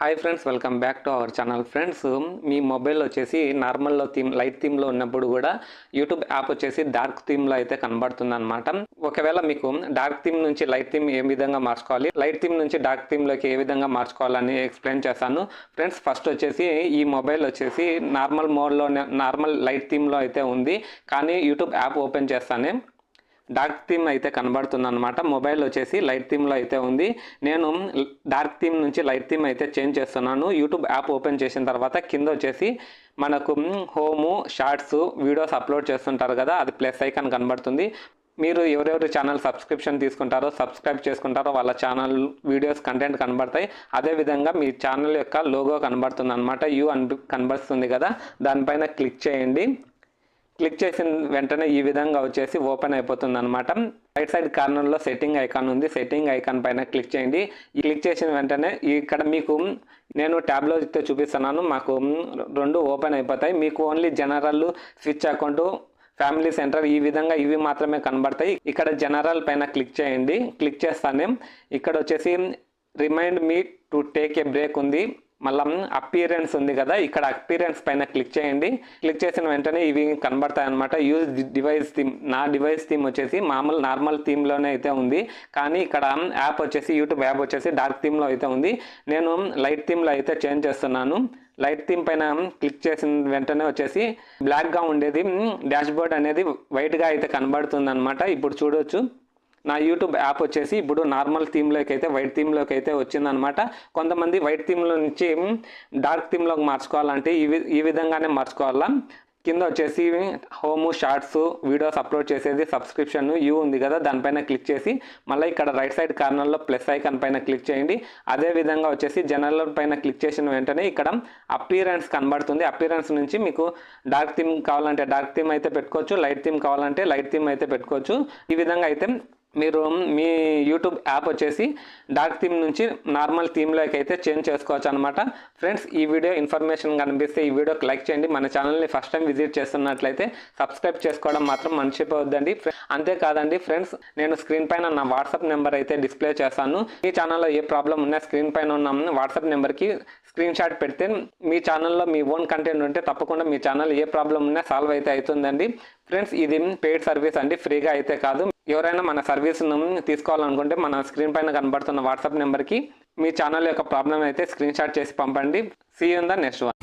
Hi friends, welcome back to our channel. Friends, me mobile వచ్చేసి నార్మల్లో light థీమ్లో ఉన్నప్పుడు కూడా YouTube app వచ్చేసి dark థీమ్లో అయితే కనబడుతుంది అనమాట. ఒకవేళ మీకు డార్క్ థీమ్ నుంచి లైట్ థీమ్ ఏ విధంగా మార్చుకోవాలి, లైట్ థీమ్ నుంచి డార్క్ థీమ్లోకి ఏ విధంగా మార్చుకోవాలని ఎక్స్ప్లెయిన్ చేస్తాను. ఫ్రెండ్స్, ఫస్ట్ వచ్చేసి ఈ మొబైల్ వచ్చేసి నార్మల్ మోడ్లో నార్మల్ లైట్ థీమ్లో అయితే ఉంది, కానీ యూట్యూబ్ యాప్ ఓపెన్ చేస్తానే డార్క్ థీమ్ అయితే కనబడుతుంది అనమాట. మొబైల్ వచ్చేసి లైట్ థీమ్లో అయితే ఉంది. నేను డార్క్ థీమ్ నుంచి లైట్ థీమ్ అయితే చేంజ్ చేస్తున్నాను. యూట్యూబ్ యాప్ ఓపెన్ చేసిన తర్వాత కింద వచ్చేసి మనకు హోము, షార్ట్స్, వీడియోస్ అప్లోడ్ చేస్తుంటారు కదా, అది ప్లస్ ఐకాన్ కనబడుతుంది. మీరు ఎవరెవరు ఛానల్ సబ్స్క్రిప్షన్ తీసుకుంటారో, సబ్స్క్రైబ్ చేసుకుంటారో వాళ్ళ ఛానల్ వీడియోస్ కంటెంట్ కనబడతాయి. అదేవిధంగా మీ ఛానల్ యొక్క లోగో కనబడుతుంది అనమాట. యూ అని కనబడుతుంది కదా, దానిపైన క్లిక్ చేయండి. క్లిక్ చేసిన వెంటనే ఈ విధంగా వచ్చేసి ఓపెన్ అయిపోతుంది అనమాట. రైట్ సైడ్ కార్నర్లో సెట్టింగ్ ఐకాన్ ఉంది. సెట్టింగ్ ఐకాన్ పైన క్లిక్ చేయండి. ఈ క్లిక్ చేసిన వెంటనే ఇక్కడ మీకు నేను ట్యాబ్లో అయితే చూపిస్తున్నాను, మాకు రెండు ఓపెన్ అయిపోతాయి. మీకు only general, switch account, family centre ఈ విధంగా ఇవి మాత్రమే కనబడతాయి. ఇక్కడ జనరల్ పైన క్లిక్ చేయండి. క్లిక్ చేస్తానే ఇక్కడ వచ్చేసి remind me to take a break ఉంది. మళ్ళీ అపియరెన్స్ ఉంది కదా, ఇక్కడ అపియరెన్స్ పైన క్లిక్ చేయండి. క్లిక్ చేసిన వెంటనే ఇవి కనబడతాయి అనమాట. Use device theme. నా డివైస్ థీమ్ వచ్చేసి నార్మల్ థీమ్లోనే అయితే ఉంది, కానీ ఇక్కడ యాప్ వచ్చేసి యూట్యూబ్ యాప్ వచ్చేసి డార్క్ థీమ్లో అయితే ఉంది. నేను లైట్ థీమ్లో అయితే చేంజ్ చేస్తున్నాను. లైట్ థీమ్ పైన క్లిక్ చేసిన వెంటనే వచ్చేసి బ్లాక్గా ఉండేది డాష్ బోర్డ్ అనేది వైట్గా అయితే కనబడుతుంది అనమాట. ఇప్పుడు చూడొచ్చు, నా యూట్యూబ్ యాప్ వచ్చేసి ఇప్పుడు నార్మల్ థీమ్లోకి అయితే వైట్ థీమ్లోకి అయితే వచ్చిందనమాట. కొంతమంది వైట్ థీమ్లో నుంచి డార్క్ థీమ్లోకి మార్చుకోవాలంటే ఈ విధంగానే మార్చుకోవాలా. కింద వచ్చేసి హోము, షార్ట్స్, వీడియోస్ అప్లోడ్ చేసేది సబ్స్క్రిప్షన్ యూ ఉంది కదా, దానిపైన క్లిక్ చేసి మళ్ళీ ఇక్కడ రైట్ సైడ్ కార్నర్లో ప్లస్ ఐకాన్ పైన క్లిక్ చేయండి. అదేవిధంగా వచ్చేసి జనరల్ పైన క్లిక్ చేసిన వెంటనే ఇక్కడ అపియరెన్స్ కనబడుతుంది. అపియరెన్స్ నుంచి మీకు డార్క్ థీమ్ కావాలంటే డార్క్ థీమ్ అయితే పెట్టుకోవచ్చు, లైట్ థీమ్ కావాలంటే లైట్ థీమ్ అయితే పెట్టుకోవచ్చు. ఈ విధంగా అయితే మీరు మీ యూట్యూబ్ యాప్ వచ్చేసి డార్క్ థీమ్ నుంచి నార్మల్ థీమ్లోకి అయితే చేంజ్ చేసుకోవచ్చు అనమాట. ఫ్రెండ్స్, ఈ వీడియో ఇన్ఫర్మేషన్ కనిపిస్తే ఈ వీడియోకి లైక్ చేయండి. మన ఛానల్ని ఫస్ట్ టైం విజిట్ చేస్తున్నట్లయితే సబ్స్క్రైబ్ చేసుకోవడం మాత్రం మర్చిపోవద్దండి. అంతేకాదండి ఫ్రెండ్స్, నేను స్క్రీన్ పైన నా వాట్సాప్ నెంబర్ అయితే డిస్ప్లే చేస్తాను. మీ ఛానల్లో ఏ ప్రాబ్లం ఉన్నా స్క్రీన్ పైన ఉన్న వాట్సాప్ నెంబర్కి స్క్రీన్ షాట్ పెడితే మీ ఛానల్లో మీ ఓన్ కంటెంట్ ఉంటే తప్పకుండా మీ ఛానల్ ఏ ప్రాబ్లం ఉన్నా సాల్వ్ అయితే అవుతుందండి. ఫ్రెండ్స్, ఇది పెయిడ్ సర్వీస్ అండి, ఫ్రీగా అయితే కాదు. ఎవరైనా మన సర్వీస్ను తీసుకోవాలనుకుంటే మన స్క్రీన్ పైన కనబడుతున్న వాట్సాప్ నెంబర్కి మీ ఛానల్ యొక్క ప్రాబ్లం అయితే స్క్రీన్ షాట్ చేసి పంపండి. See you in the next one.